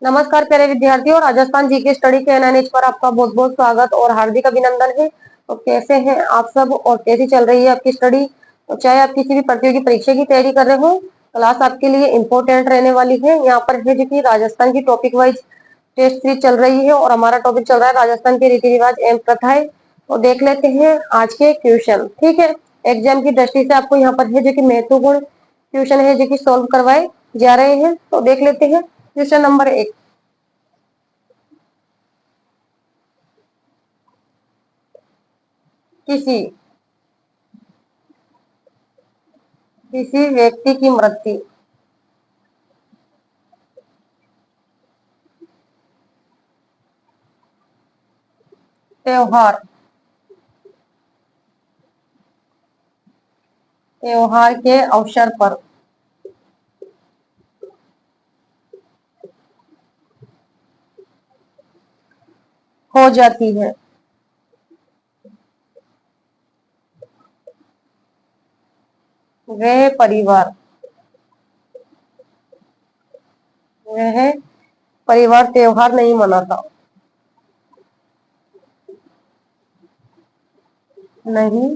नमस्कार प्यारे विद्यार्थियों, राजस्थान जी के स्टडी के एनएनएच पर आपका बहुत बहुत स्वागत और हार्दिक अभिनंदन है। तो कैसे हैं आप सब और कैसी चल रही है आपकी स्टडी। तो चाहे आप किसी भी प्रतियोगी परीक्षा की तैयारी कर रहे हो, क्लास आपके लिए इम्पोर्टेंट रहने वाली है। यहाँ पर है जो कि राजस्थान की टॉपिक वाइज टेस्ट सीरीज चल रही है और हमारा टॉपिक चल रहा है राजस्थान के रीति रिवाज एवं प्रथाएं। तो देख लेते हैं आज के क्वेश्चन। ठीक है, एग्जाम की दृष्टि से आपको यहाँ पर है जो कि महत्वपूर्ण क्वेश्चन है जो कि सोल्व करवाए जा रहे हैं। तो देख लेते हैं क्वेश्चन नंबर 1। किसी किसी व्यक्ति की मृत्यु त्योहार त्योहार के अवसर पर हो जाती है। वह परिवार वह परिवार त्योहार नहीं मनाता। नहीं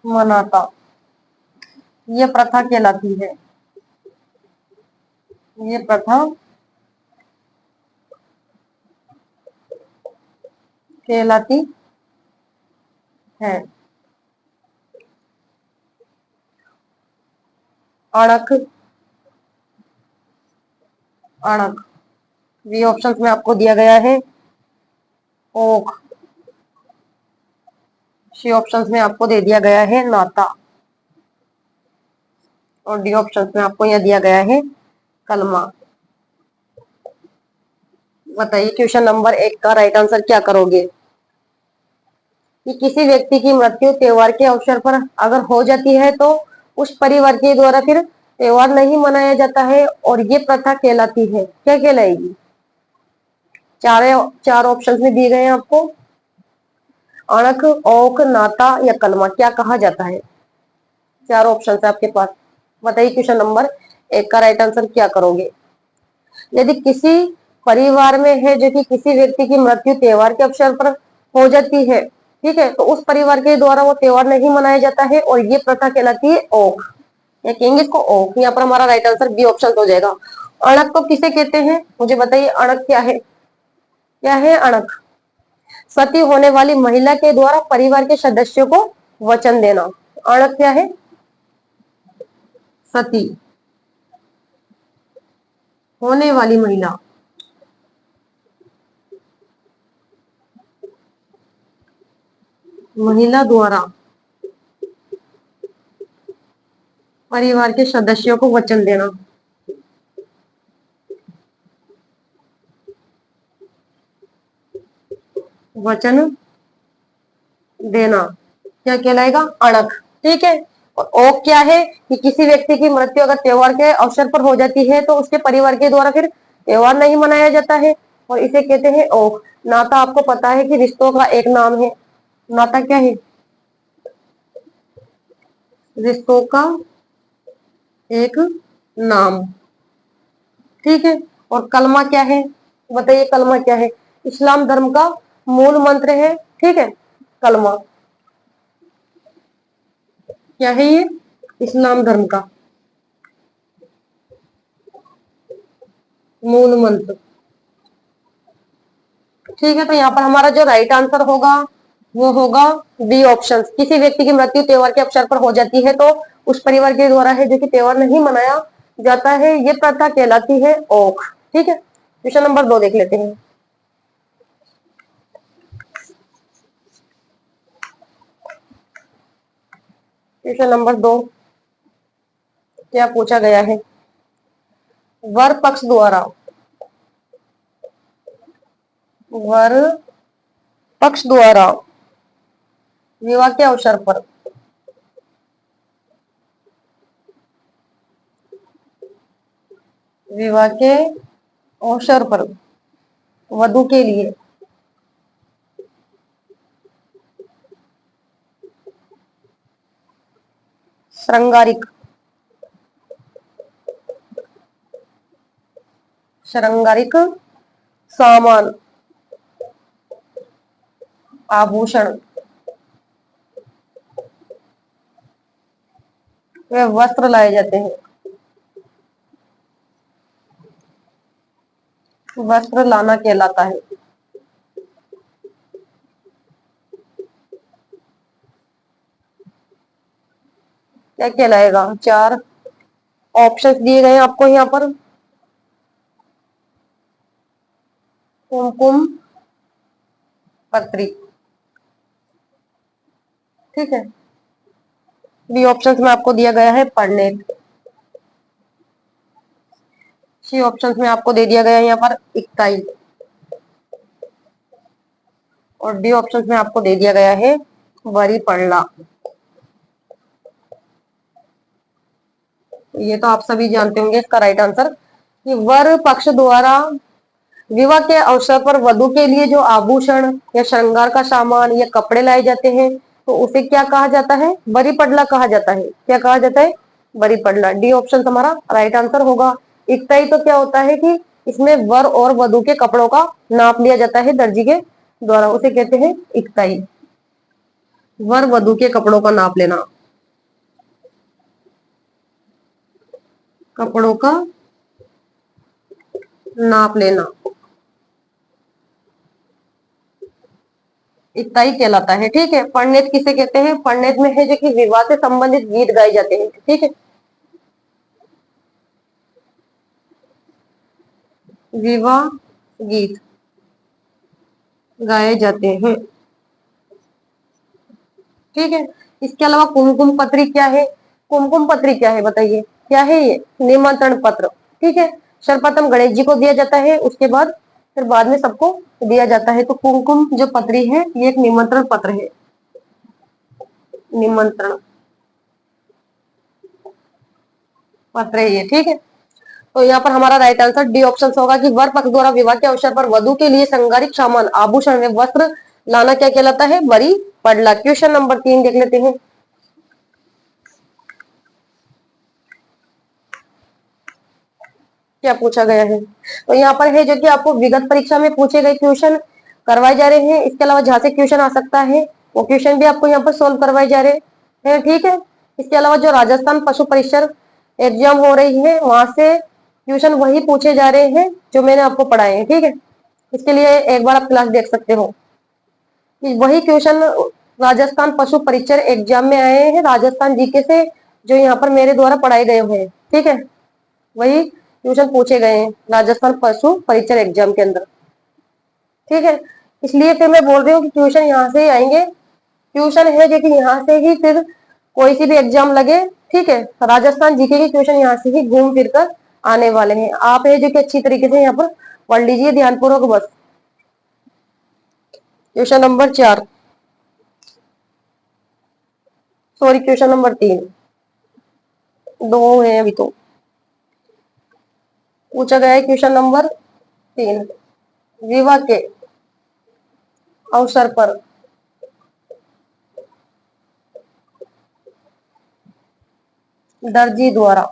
मनाता। ये प्रथा कहलाती है। ये प्रथा कहलाती है। अणक अणक बी ऑप्शन में आपको दिया गया है। ओक सी ऑप्शन में आपको दे दिया गया है नाता और डी ऑप्शन में आपको यह दिया गया है कलमा। बताइए क्वेश्चन नंबर 1 का राइट आंसर क्या करोगे। कि किसी व्यक्ति की मृत्यु त्योहार के अवसर पर अगर हो जाती है तो उस परिवार के द्वारा फिर त्योहार नहीं मनाया जाता है और ये प्रथा कहलाती है। क्या कहलाएगी। चार चार ऑप्शन में दिए गए हैं आपको। अणक, औक, नाता या कलमा, क्या कहा जाता है। चार ऑप्शन है आपके पास। बताइए क्वेश्चन नंबर 1 का राइट आंसर क्या करोगे। यदि किसी परिवार में है जो कि किसी व्यक्ति की मृत्यु त्योहार के अवसर पर हो जाती है, ठीक है, तो उस परिवार के द्वारा वो त्योहार नहीं मनाया जाता है और ये प्रथा कहलाती है ओक। या कहेंगे इसको ओक। यहाँ पर हमारा राइट आंसर बी ऑप्शन हो जाएगा। अणक को किसे कहते हैं, मुझे बताइए अणक क्या है। क्या है अणक। सती होने वाली महिला के द्वारा परिवार के सदस्यों को वचन देना। अणक क्या है। सती होने वाली महिला महिला द्वारा परिवार के सदस्यों को वचन देना। वचन देना क्या कहलाएगा। अणक। ठीक है। और ओक क्या है कि किसी व्यक्ति की मृत्यु अगर त्योहार के अवसर पर हो जाती है तो उसके परिवार के द्वारा फिर त्योहार नहीं मनाया जाता है और इसे कहते हैं ओक। नाता आपको पता है कि रिश्तों का एक नाम है। नाता क्या है। रिश्तों का एक नाम। ठीक है। और कलमा क्या है। बताइए कलमा क्या है। इस्लाम धर्म का मूल मंत्र है। ठीक है। कलमा क्या है। ये इस्लाम धर्म का मूल मंत्र। ठीक है, तो यहाँ पर हमारा जो राइट आंसर होगा वो होगा बी ऑप्शन। किसी व्यक्ति की मृत्यु त्योहार के अवसर पर हो जाती है तो उस परिवार के द्वारा है जो कि त्योहार नहीं मनाया जाता है, ये प्रथा कहलाती है ओक। ठीक है, क्वेश्चन नंबर 2 देख लेते हैं। क्वेश्चन नंबर 2 क्या पूछा गया है। वर पक्ष द्वारा वर पक्ष द्वारा विवाह के अवसर पर विवाह के अवसर पर वधु के लिए श्रृंगारिक श्रृंगारिक सामान, आभूषण, वे वस्त्र लाए जाते हैं। वस्त्र लाना कहलाता है। क्या कहलाएगा? चार ऑप्शंस दिए गए हैं आपको यहाँ पर। कुमकुम पत्री, ठीक है। बी ऑप्शंस में आपको दिया गया है पढ़नेत। सी ऑप्शंस में आपको दे दिया गया है यहाँ पर इकताई। और डी ऑप्शंस में आपको दे दिया गया है वरी पड़ला। ये तो आप सभी जानते होंगे इसका राइट आंसर कि वर पक्ष द्वारा विवाह के अवसर पर वधु के लिए जो आभूषण या श्रृंगार का सामान या कपड़े लाए जाते हैं तो उसे क्या कहा जाता है? बरी पडला कहा जाता है। क्या कहा जाता है? बरी पडला। डी ऑप्शन हमारा राइट आंसर होगा। इकताई तो क्या होता है कि इसमें वर और वधु के कपड़ों का नाप लिया जाता है दर्जी के द्वारा, उसे कहते हैं इकताई। वर वधु के कपड़ों का नाप लेना, कपड़ों का नाप लेना इकताई कहलाता है, ठीक है। पंडित किसे कहते हैं? पंडित में है जो कि विवाह से संबंधित गीत गाए जाते हैं, ठीक है। विवाह गीत गाए जाते हैं, ठीक है। इसके अलावा कुमकुम पत्री क्या है? कुमकुम पत्री क्या है बताइए? क्या है ये? निमंत्रण पत्र, ठीक है। सर्वप्रथम गणेश जी को दिया जाता है, उसके बाद फिर बाद में सबको दिया जाता है। तो कुमकुम जो पत्री है ये एक निमंत्रण पत्र है, निमंत्रण पत्र है ये, ठीक है। तो यहाँ पर हमारा राइट आंसर डी ऑप्शन होगा कि वर पक्ष द्वारा विवाह के अवसर पर वधु के लिए श्रृंगारिक सामान, आभूषण व वस्त्र लाना क्या कहलाता है? बरी पड़ला। क्वेश्चन नंबर 3 देख लेते हैं। क्या पूछा गया है? तो यहाँ पर है जो कि आपको विगत परीक्षा में पूछे गए क्वेश्चन करवाए जा रहे हैं। इसके अलावा जहां से क्वेश्चन आ सकता है वो क्वेश्चन भी आपको यहाँ पर सोल्व करवाए जा रहे हैं, ठीक है। इसके अलावा जो राजस्थान पशु परिसर एग्जाम हो रही है वहां से क्वेश्चन वही पूछे जा रहे हैं जो मैंने आपको पढ़ाए हैं, ठीक है। इसके लिए एक बार आप क्लास देख सकते हो। वही क्वेश्चन राजस्थान पशु परिचर एग्जाम में आए हैं, राजस्थान जीके से, जो यहाँ पर मेरे द्वारा पढ़ाए गए हुए हैं, ठीक है। वही क्वेश्चन पूछे गए हैं राजस्थान पशु परिचर एग्जाम के अंदर, ठीक है। इसलिए फिर मैं बोल रही हूँ कि ट्यूशन यहाँ से ही आएंगे। ट्यूशन है क्योंकि यहाँ से ही फिर कोई सी भी एग्जाम लगे, ठीक है। राजस्थान जीके के क्वेश्चन यहाँ से ही घूम फिर कर आने वाले हैं। आप है जो कि अच्छी तरीके से यहाँ पर पढ़ लीजिए ध्यानपूर्वक बस। Question number 4, sorry question number 3, दो है अभी तो। पूछा गया है क्वेश्चन नंबर 3, विवाह के अवसर पर दर्जी द्वारा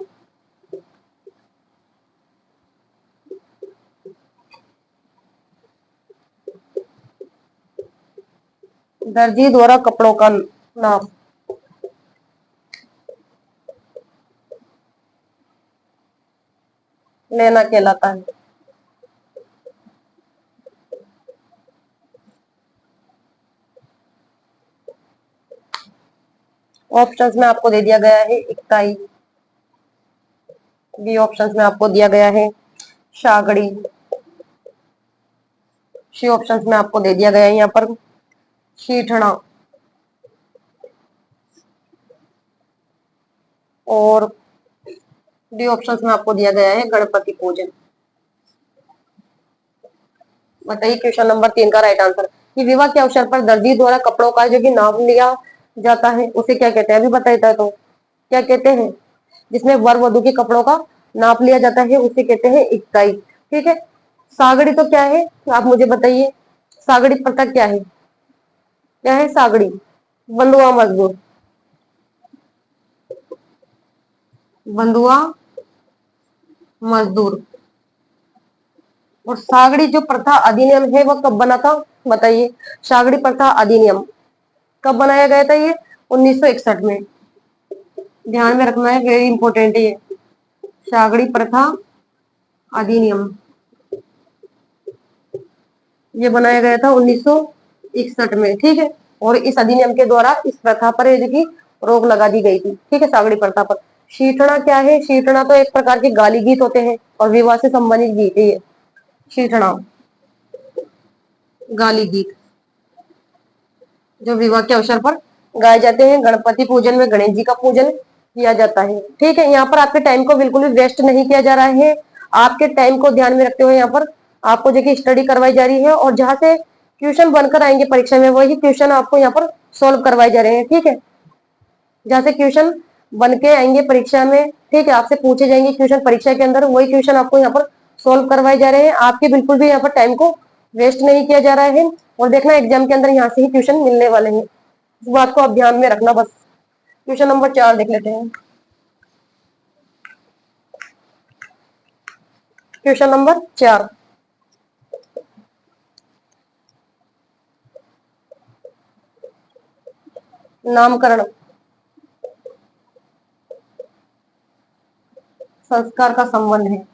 कपड़ों का नाप लेना कहलाता है। ऑप्शंस में आपको दे दिया गया है इकताई। बी ऑप्शंस में आपको दिया गया है शागड़ी। सी ऑप्शंस में आपको दे दिया गया है यहाँ पर शीठना। और डी ऑप्शंस में आपको दिया गया है गणपति पूजन। बताइए क्वेश्चन नंबर 3 का राइट आंसर कि विवाह के अवसर पर दर्जी द्वारा कपड़ों का जो कि नाप लिया जाता है उसे क्या कहते हैं? अभी बताया तो क्या कहते हैं? जिसमें वर वधु के कपड़ों का नाप लिया जाता है उसे कहते हैं इक्ताई, ठीक है। सागड़ी तो क्या है आप मुझे बताइए? सागड़ी प्रथा क्या है? क्या है सागड़ी? बंधुआ मजदूर, बंधुआ मजदूर, और सागड़ी जो प्रथा अधिनियम है वह कब बना था, बताइए। सागड़ी प्रथा अधिनियम कब बनाया गया था, ये 1961 में। ध्यान में रखना है, वेरी इंपॉर्टेंट है ये। सागड़ी प्रथा अधिनियम ये बनाया गया था 1961 में, ठीक है। और इस अधिनियम के द्वारा इस प्रथा पर की रोक लगा दी गई थी, ठीक है, सागड़ी प्रथा पर। शीटना क्या है, शीटना तो एक प्रकार के गाली गीत होते हैं और विवाह से संबंधित गीत है ये। शीटना गाली गीत जो विवाह के अवसर पर गाए जाते हैं। गणपति पूजन में गणेश जी का पूजन किया जाता है, ठीक है। यहाँ पर आपके टाइम को बिल्कुल भी वेस्ट नहीं किया जा रहा है। आपके टाइम को ध्यान में रखते हुए यहाँ पर आपको देखिए स्टडी करवाई जा रही है, और जहाँ से क्वेश्चन बनकर आएंगे परीक्षा में वही क्वेश्चन आपको यहाँ पर सोल्व करवाए जा रहे हैं, ठीक है। जहाँ से क्वेश्चन बन के आएंगे परीक्षा में, ठीक है, आपसे पूछे जाएंगे क्वेश्चन परीक्षा के अंदर, वही क्वेश्चन आपको यहाँ पर सोल्व करवाए जा रहे हैं। आपके बिल्कुल भी यहाँ पर टाइम को वेस्ट नहीं किया जा रहा है। और देखना एग्जाम के अंदर यहाँ से ही क्वेश्चन मिलने वाले हैं, इस बात को आप ध्यान में रखना बस। क्वेश्चन नंबर 4 देख लेते हैं। क्वेश्चन नंबर 4, नामकरण संस्कार का संबंध है।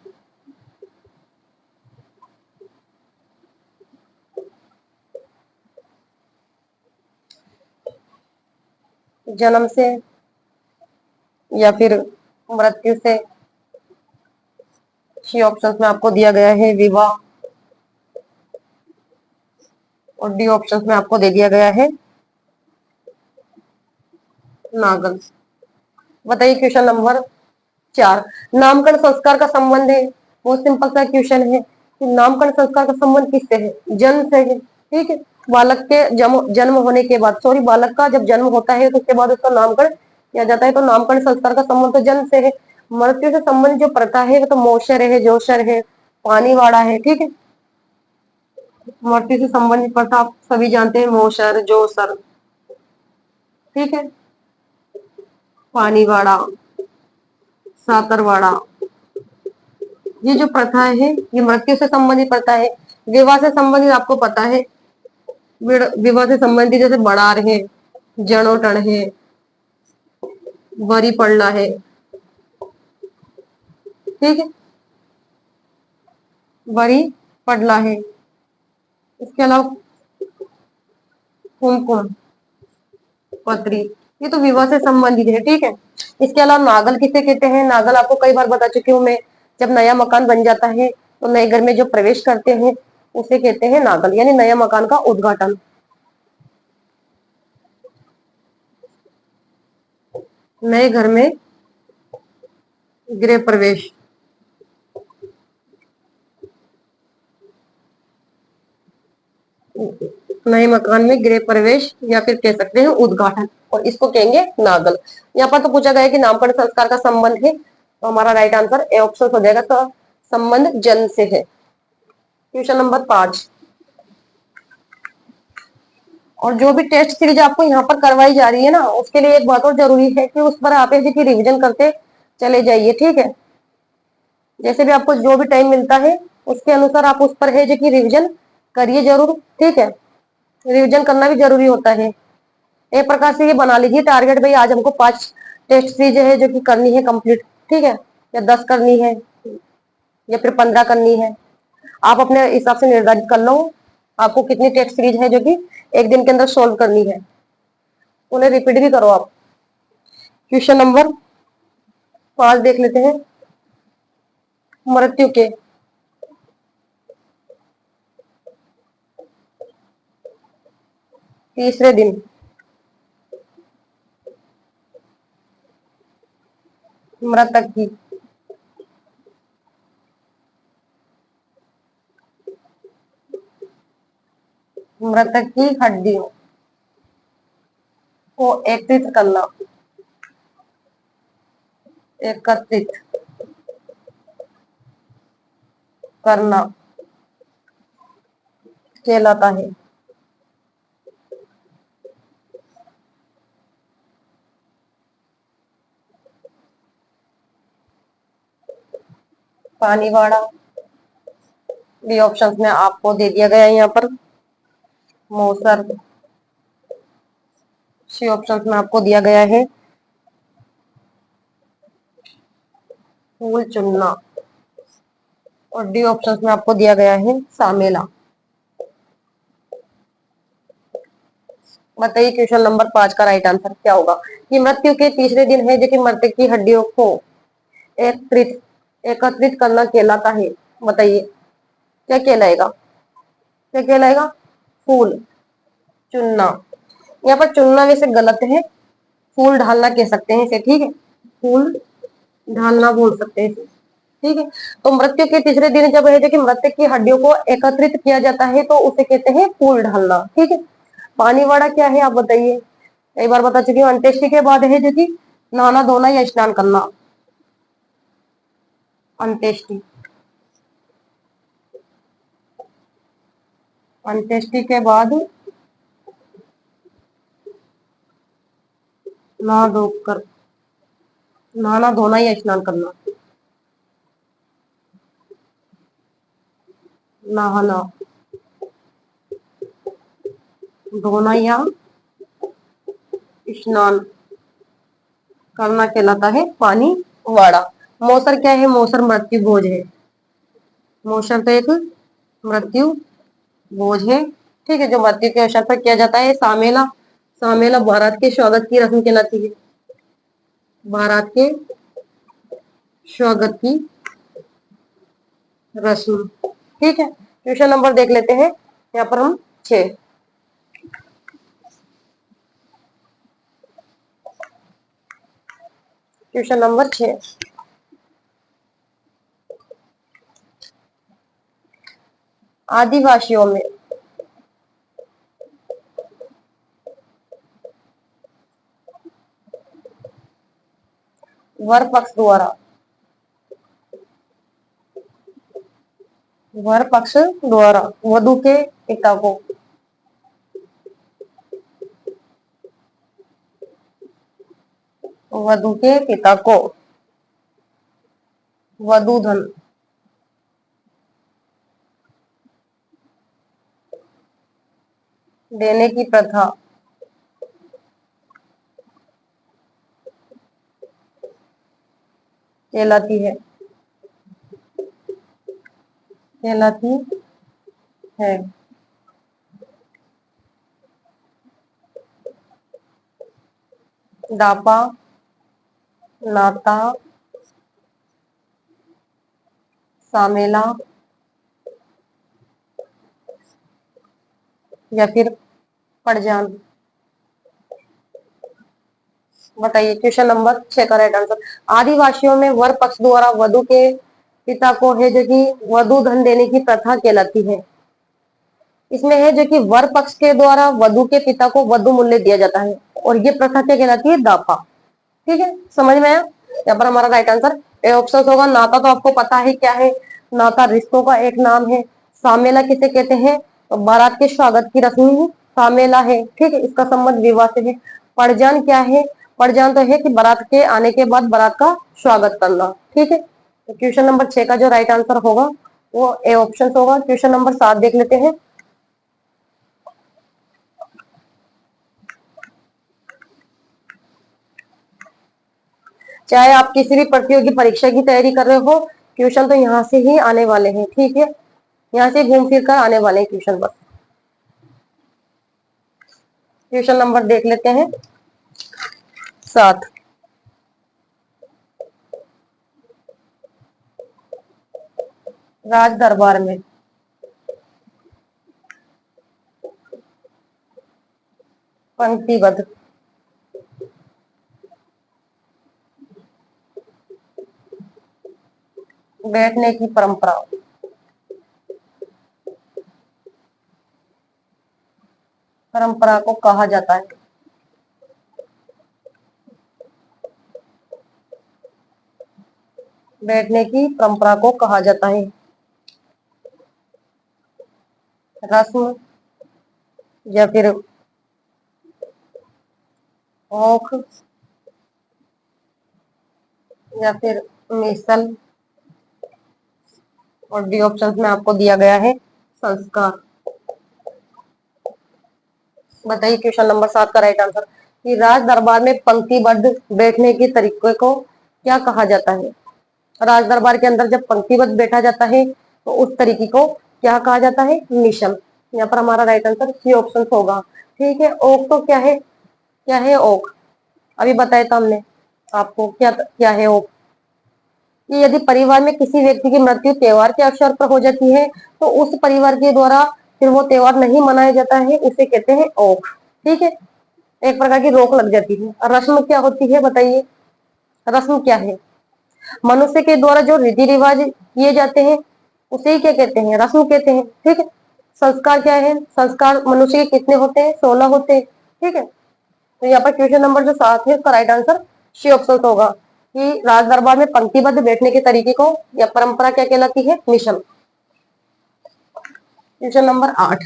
जन्म से या फिर मृत्यु से। सी ऑप्शन में आपको दिया गया है विवाह, और डी ऑप्शन में आपको दे दिया गया है नागल। बताइए क्वेश्चन नंबर 4, नामकरण संस्कार का संबंध है। बहुत सिंपल सा क्वेश्चन है कि नामकरण संस्कार का संबंध किससे है, जन्म से है, ठीक है। बालक के जन्म होने के बाद, सॉरी, बालक का जब जन्म होता है तो उसके बाद उसका नामकरण किया जाता है, तो नामकरण संस्कार का संबंध तो जन्म से है। मृत्यु से संबंधित जो प्रथा है वो तो मोशर है, जोशर है, पानीवाड़ा है, ठीक है। मृत्यु से संबंधित प्रथा आप सभी जानते हैं, मोशर, जोशर, ठीक है, पानीवाड़ा, साकरवाड़ा। ये जो प्रथा है ये मृत्यु से संबंधित प्रथा है। विवाह से संबंधित आपको पता है, विवाह से संबंधित जैसे बड़ार है, जड़ोटण है, वरी पड़ना है, ठीक है, वरी पड़ला है। इसके अलावा कुमकुम पत्री, ये तो विवाह से संबंधित है, ठीक है। इसके अलावा नागल किसे कहते हैं, नागल आपको कई बार बता चुकी हूँ मैं। जब नया मकान बन जाता है तो नए घर में जो प्रवेश करते हैं उसे कहते हैं नागल, यानी नया मकान का उद्घाटन। नए घर में गृह प्रवेश, नए मकान में गृह प्रवेश या फिर कह सकते हैं उद्घाटन, और इसको कहेंगे नागल। यहाँ पर तो पूछा गया है कि नामकरण संस्कार का संबंध है, तो हमारा राइट आंसर ए ऑप्शन हो जाएगा, तो संबंध जन्म से है। क्वेश्चन नंबर 5, और जो भी टेस्ट सीरीज आपको यहाँ पर करवाई जा रही है ना, उसके लिए एक बात और जरूरी है कि उस पर आप ऐसे की रिविजन करते चले जाइए, ठीक है। जैसे भी आपको जो भी टाइम मिलता है उसके अनुसार आप उस पर है जो की रिविजन करिए जरूर, ठीक है। रिविजन करना भी जरूरी होता है। एक प्रकार से ये बना लीजिए टारगेट, भाई आज हमको 5 टेस्ट सीरीज है जो कि करनी है कंप्लीट, ठीक है, या 10 करनी है या फिर 15 करनी है। आप अपने हिसाब से निर्धारित कर लो आपको कितनी टेस्ट सीरीज है जो कि एक दिन के अंदर सोल्व करनी है, उन्हें रिपीट भी करो आप। क्वेश्चन नंबर 5 देख लेते हैं। मृत्यु के तीसरे दिन मृतक की मृतक की हड्डियों को एकत्रित करना कहलाता है। पानीवाड़ा, बी ऑप्शन में आपको दे दिया गया है यहाँ पर मोसर। सी ऑप्शन में आपको दिया गया है फूल चुनना। और डी ऑप्शन में आपको दिया गया है सामेला। बताइए क्वेश्चन नंबर 5 का राइट आंसर क्या होगा। कि मृत्यु के तीसरे दिन है जो कि मृतक की हड्डियों को एकत्रित एकत्रित करना कहलाता है। बताइए क्या कहलाएगा। क्या कहलाएगा। फूल चुनना। यहाँ पर चुनना वैसे गलत है, फूल ढालना कह सकते हैं इसे। ठीक है, फूल ढालना बोल सकते हैं इसे। ठीक है, तो मृत्यु के तीसरे दिन जब है जो कि मृतक की हड्डियों को एकत्रित किया जाता है तो उसे कहते हैं फूल ढालना। ठीक है, पानी वाड़ा क्या है आप बताइए। कई बार बता चुकी हूँ। अंत्येष्टि के बाद है जो कि नहाना धोना या स्नान करना। अंत्येष्टि। अंत्येष्टि के बाद नहा धोकर नहाना धोना या स्नान करना। नहाना धोना या स्नान करना कहलाता है पानी वाड़ा। मौसर क्या है। मौसर मृत्यु भोज है। मौसर तो एक मृत्यु भोज है। ठीक है, जो मृत्यु के अवसर पर किया जाता है। सामेला। सामेला बारात के स्वागत की रस्म कहलाती है। बारात के स्वागत की रस्म। ठीक है, क्वेश्चन नंबर देख लेते हैं यहाँ पर हम 6। Question number 6। आदिवासियों में वर पक्ष द्वारा वधु के पिता को वधु के पिता को वधु धन देने की प्रथा कहलाती है। कहलाती है। दापा नाता सामेला या फिर पड़जान। बताइए क्वेश्चन नंबर 6 का राइट आंसर। आदिवासियों में वर पक्ष द्वारा वधु के पिता को है जो कि वधु धन देने की प्रथा कहलाती है। इसमें है जो कि वर पक्ष के द्वारा वधु के पिता को वधु मूल्य दिया जाता है और ये प्रथा क्या कहलाती है। दापा। ठीक है, समझ में आया। यहाँ पर हमारा राइट आंसर ए ऑप्शन होगा। नाता तो आपको पता है क्या है। नाता रिश्तों का एक नाम है। सामेला किसे कहते हैं। तो बारात के स्वागत की रस्म ही सामेला है। ठीक है, इसका संबंध विवाह से है। पड़जान क्या है। पड़जान तो है कि बारात के आने के बाद बारात का स्वागत करना। ठीक है, तो क्वेश्चन नंबर 6 का जो राइट आंसर होगा वो ए ऑप्शन होगा। क्वेश्चन नंबर 7 देख लेते हैं। चाहे आप किसी भी प्रतियोगी परीक्षा की तैयारी कर रहे हो, क्वेश्चन तो यहाँ से ही आने वाले हैं। ठीक है, यहाँ से घूम फिर कर आने वाले हैं क्वेश्चन। बस क्वेश्चन नंबर देख लेते हैं 7। राज दरबार में पंक्तिबद्ध बैठने की परंपरा परंपरा को कहा जाता है। बैठने की परंपरा को कहा जाता है। रस्म या फिर औख या फिर मिसल और डी ऑप्शन में आपको दिया गया है संस्कार। बताइए क्वेश्चन नंबर 7 का राइट आंसर कि राज दरबार में पंक्तिबद्ध बैठने के तरीके को क्या कहा जाता है। राज दरबार के अंदर जब पंक्तिबद्ध बैठा जाता है तो उस तरीके को क्या कहा जाता है, मिशन। यहाँ पर हमारा राइट आंसर सी ऑप्शन होगा। ठीक है, ओक तो क्या है, क्या है ओक, अभी बताया था हमने आपको क्या क्या है ओक। कि यदि परिवार में किसी व्यक्ति की मृत्यु त्योहार के अवसर पर हो जाती है तो उस परिवार के द्वारा फिर वो त्योहार नहीं मनाया जाता है, उसे कहते हैं ओक। ठीक है, एक प्रकार की रोक लग जाती है। रस्म क्या होती है बताइए, रस्म क्या है, मनुष्य के द्वारा जो रीति रिवाज किए जाते हैं उसे ही क्या कहते हैं, रस्म कहते हैं। ठीक है, संस्कार क्या है, संस्कार मनुष्य के कितने होते हैं, 16 होते हैं। ठीक है, तो यहाँ पर क्वेश्चन नंबर जो 7 है उसका राइट आंसर सी ऑप्शन होगा कि राज दरबार में पंक्तिबद्ध बैठने के तरीके को या परंपरा क्या कहलाती है, मिशन। क्वेश्चन नंबर 8,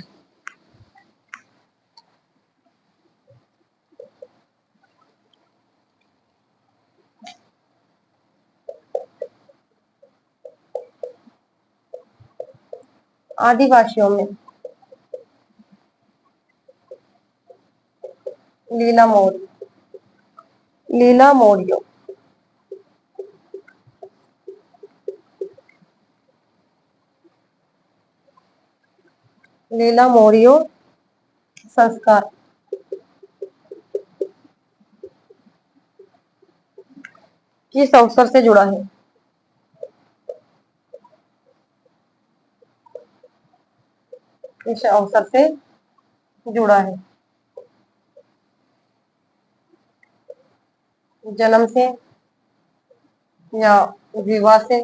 आदिवासियों में लीला मौर्य, लीला मौर्य, लीला मौर्य संस्कार किस अवसर से जुड़ा है। इस अवसर से जुड़ा है, जन्म से या विवाह से,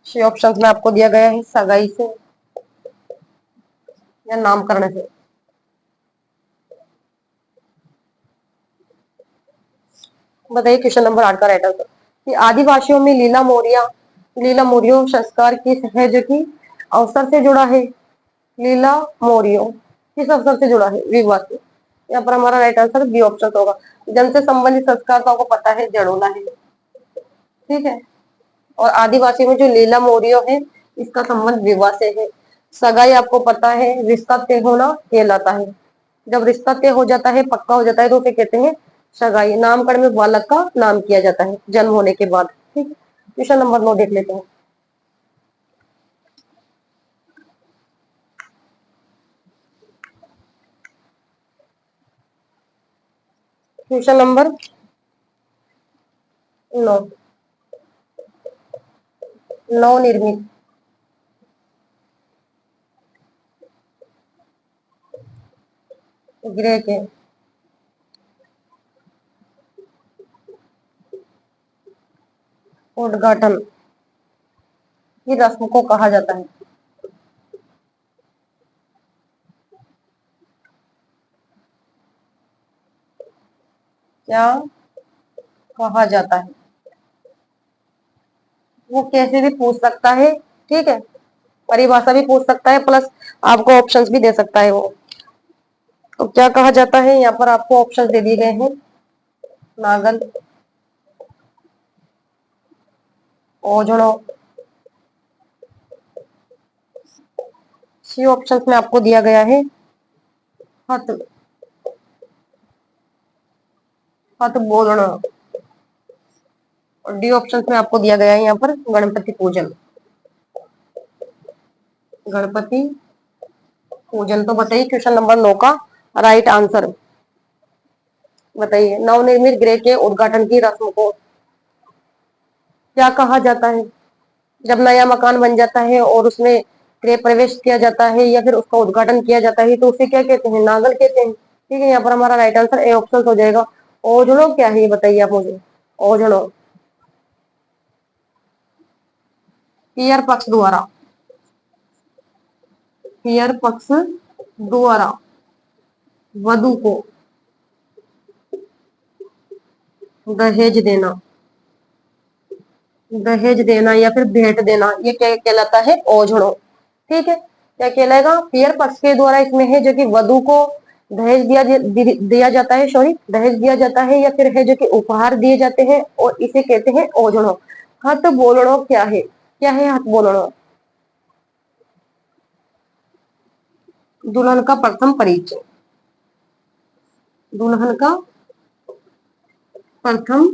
सी ऑप्शन में आपको दिया गया है सगाई से या नामकरण से। बताइए क्वेश्चन नंबर 8 का राइट आंसर कि आदिवासियों में लीला मौर्य संस्कार किस है जो कि अवसर से जुड़ा है। लीला मौर्य किस अवसर से जुड़ा है, विवाह से। यहाँ पर हमारा राइट आंसर बी ऑप्शन होगा। जन से संबंधित संस्कार तो आपको पता है जड़ोला है। ठीक है, और आदिवासी में जो लीला मौर्य है इसका संबंध विवाह से है। सगाई आपको पता है रिश्ता तय होना कहलाता है। जब रिश्ता तय हो जाता है, पक्का हो जाता है तो उसे कहते हैं सगाई। नामकरण में बालक का नाम किया जाता है जन्म होने के बाद। ठीक, क्वेश्चन नंबर 9 देख लेते हैं। क्वेश्चन नंबर 9, नवनिर्मित गृह के उद्घाटन की रस्म को कहा जाता है। क्या कहा जाता है, वो कैसे भी पूछ सकता है। ठीक है, परिभाषा भी पूछ सकता है प्लस आपको ऑप्शंस भी दे सकता है वो। तो क्या कहा जाता है, यहाँ पर आपको ऑप्शंस दे दिए गए हैं नागल, ओझड़ो, सी ऑप्शंस में आपको दिया गया है हथ, हथ बोलना, और डी ऑप्शन में आपको दिया गया है यहाँ पर गणपति पूजन। गणपति पूजन। तो बताइए क्वेश्चन नंबर 9 का राइट आंसर बताइए। नवनिर्मित गृह के उद्घाटन की रस्म को क्या कहा जाता है। जब नया मकान बन जाता है और उसमें गृह प्रवेश किया जाता है या फिर उसका उद्घाटन किया जाता है तो उसे क्या कहते हैं, नागल कहते हैं। ठीक है, यहाँ पर हमारा राइट आंसर ए ऑप्शन हो जाएगा। ओझड़ो क्या है ये बताइए आप मुझे। ओझड़ो पियर पक्ष द्वारा, पियर पक्ष द्वारा वधु को दहेज देना, दहेज देना या फिर भेंट देना, ये क्या कहलाता है, ओझड़ो। ठीक है, क्या कहलाएगा, पियर पक्ष के द्वारा इसमें है जो कि वधु को दहेज दिया जाता है, सॉरी दहेज दिया जाता है या फिर है जो कि उपहार दिए जाते हैं और इसे कहते हैं ओझड़ो। हथ बोलड़ो क्या है, क्या है हाथ बोलना? दुल्हन का प्रथम परिचय। दुल्हन का प्रथम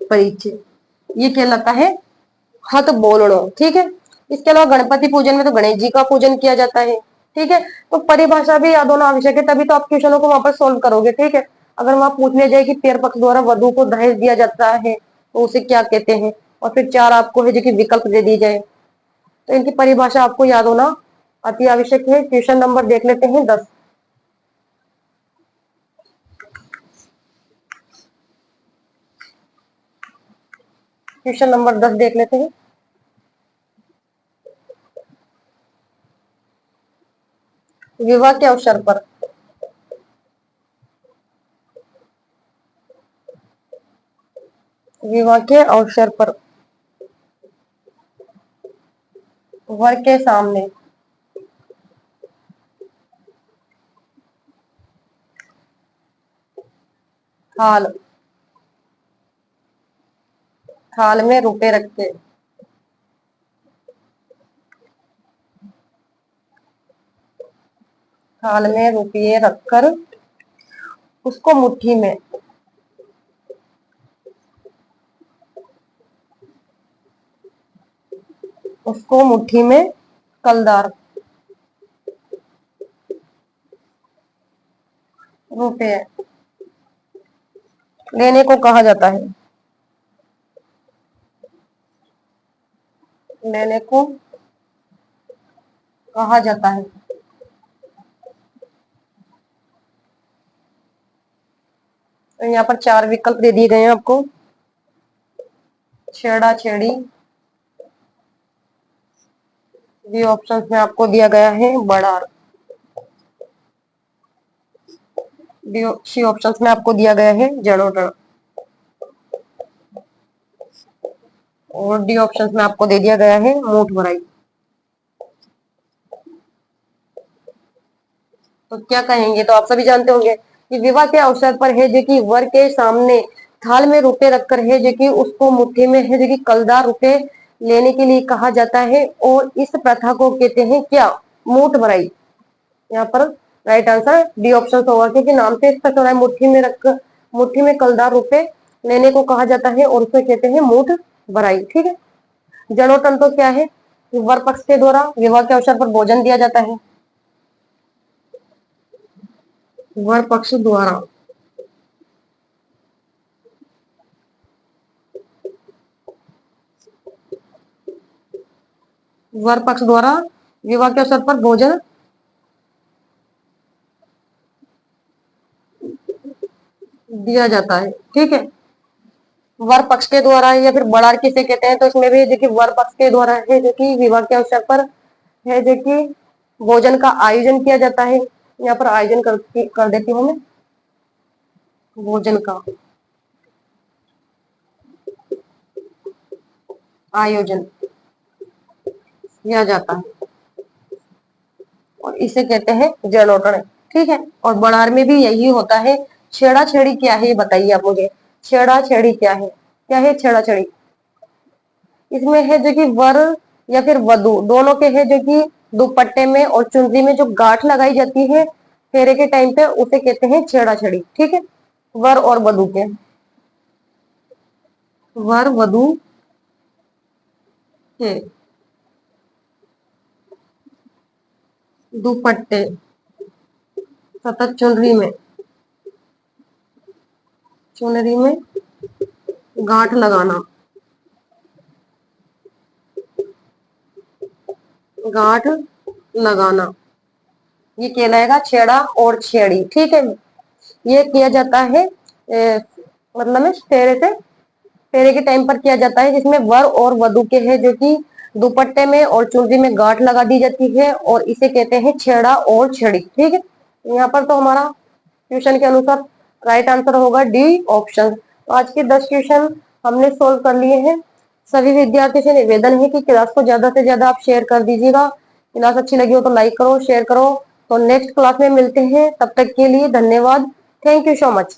परिचय ये कहलाता है हथ बोलणो। ठीक है। इसके अलावा गणपति पूजन में तो गणेश जी का पूजन किया जाता है। ठीक है। तो परिभाषा भी याद होना आवश्यक है, तभी तो आप क्वेश्चनों को वापस सोल्व करोगे। ठीक है। अगर वहां पूछने जाए कि पेड़ पक्ष द्वारा वधु को दहेज दिया जाता है तो उसे क्या कहते हैं, और फिर चार आपको है जो कि विकल्प दे दी जाए, तो इनकी परिभाषा आपको याद होना अति आवश्यक है। क्वेश्चन नंबर देख लेते हैं 10। क्वेश्चन नंबर 10 देख लेते हैं। विवाह के अवसर पर विवाह के अवसर पर वर के सामने थाल थाल में रुपए रख के थाल में रुपये रखकर उसको मुट्ठी में उसको मुट्ठी में कलदार रुपये लेने को कहा जाता है। लेने को कहा जाता है। तो यहाँ पर चार विकल्प दे दिए गए हैं आपको। छेड़ा छेड़ी, बी ऑप्शन में आपको दिया गया है बड़ार, सी ऑप्शन में आपको दिया गया है जड़ोटड़, और डी ऑप्शन में आपको दे दिया गया है मूठ भराई। तो क्या कहेंगे, तो आप सभी जानते होंगे कि विवाह के अवसर पर है जो कि वर के सामने थाल में रुपए रखकर है जो कि उसको मुट्ठी में है जो कि कलदार रुपए लेने के लिए कहा जाता है, और इस प्रथा को कहते हैं क्या? मूठ भराई। यहाँ पर राइट आंसर डी ऑप्शन होगा, क्योंकि नाम से स्पष्ट हो रहा है मुट्ठी में रख मुट्ठी में कलदार रुपए लेने को कहा जाता है और उसे कहते हैं मूठ भराई। ठीक है। जड़ोतन तो क्या है? वर पक्ष के द्वारा विवाह के अवसर पर भोजन दिया जाता है। वर पक्ष द्वारा वर पक्ष द्वारा विवाह के अवसर पर भोजन दिया जाता है। ठीक है। वर पक्ष के द्वारा या फिर बड़ार किसे कहते हैं, तो इसमें भी जो कि वर पक्ष के द्वारा है जो कि विवाह के अवसर पर है जो कि भोजन का आयोजन किया जाता है। यहाँ पर आयोजन कर देती हूँ मैं। भोजन का आयोजन किया जाता है और इसे कहते हैं जलोटन। ठीक है। और बड़ार में भी यही होता है। छेड़ा छेड़ी क्या है ये बताइए आप मुझे। छेड़ा छेड़ी क्या है? क्या है छेड़ा छेड़ी? इसमें है जो कि वर या फिर वधु दोनों के है जो कि दुपट्टे में और चुनरी में जो गांठ लगाई जाती है फेरे के टाइम पे, उसे कहते हैं छेड़ा छेड़ी। ठीक है। वर और वधु के वर वधु के दुपट्टे तथा चुनरी में गांठ लगाना गांठ लगाना ये कहलाएगा छेड़ा और छेड़ी। ठीक है। ये किया जाता है मतलब में फेरे के टाइम पर किया जाता है, जिसमें वर और वधु के है जो कि दुपट्टे में और चुनरी में गांठ लगा दी जाती है और इसे कहते हैं छेड़ा और छेड़ी। ठीक है। यहाँ पर तो हमारा क्वेश्चन के अनुसार राइट आंसर होगा डी ऑप्शन। तो आज के 10 क्वेश्चन हमने सोल्व कर लिए हैं। सभी विद्यार्थियों से निवेदन है कि क्लास को ज्यादा से ज्यादा आप शेयर कर दीजिएगा। क्लास अच्छी लगी हो तो लाइक करो, शेयर करो। तो नेक्स्ट क्लास में मिलते हैं, तब तक के लिए धन्यवाद। Thank you so much.